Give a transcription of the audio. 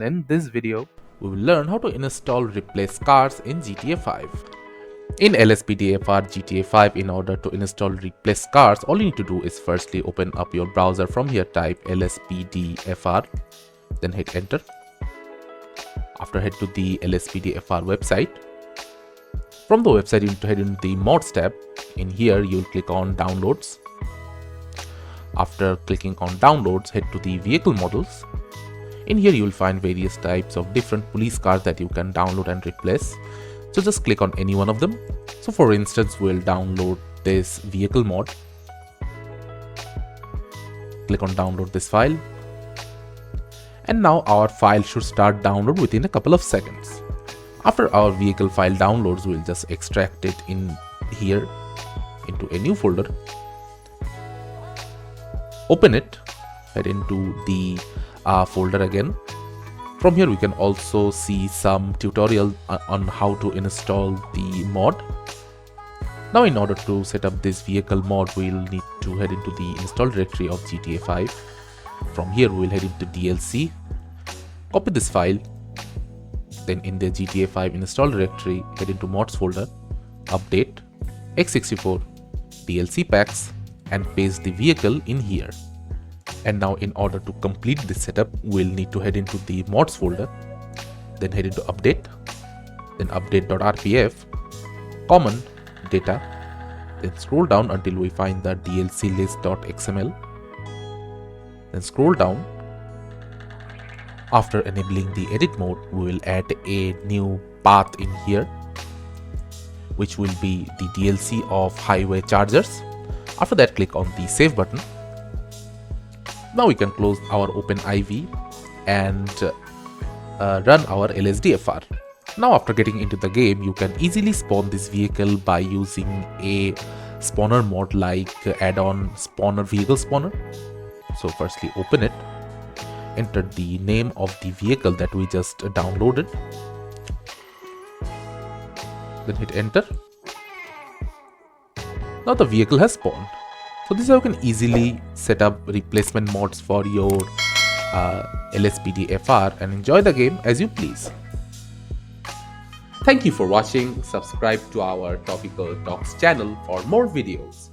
In this video, we will learn how to install replace cars in GTA 5. In LSPDFR GTA 5, in order to install replace cars, all you need to do is firstly open up your browser. From here, type LSPDFR, then hit enter. After, head to the LSPDFR website. From the website, you need to head into the mods tab. In here, you'll click on downloads. After clicking on downloads, head to the vehicle models. In here you will find various types of different police cars that you can download and replace. So just click on any one of them. So for instance, we'll download this vehicle mod. Click on download this file. And now our file should start download within a couple of seconds. After our vehicle file downloads, we'll just extract it in here into a new folder. Open it, head into the folder again. From here we can also see some tutorial on how to install the mod. Now in order to set up this vehicle mod, we'll need to head into the install directory of GTA 5. From here we'll head into DLC, copy this file, then in the GTA 5 install directory, head into mods folder, update, x64, DLC packs, and paste the vehicle in here. And now in order to complete this setup, we'll need to head into the mods folder, then head into update, then update.rpf, common, data, then scroll down until we find the DLC list.xml, then scroll down. After enabling the edit mode, we will add a new path in here, which will be the DLC of highway chargers. After that, click on the save button. Now we can close our OpenIV and run our LSDFR. Now after getting into the game, you can easily spawn this vehicle by using a spawner mod like add-on spawner vehicle spawner. So firstly open it, enter the name of the vehicle that we just downloaded, then hit enter. Now the vehicle has spawned. So this is how you can easily set up replacement mods for your LSPDFR and enjoy the game as you please. Thank you for watching. Subscribe to our Topical Talks channel for more videos.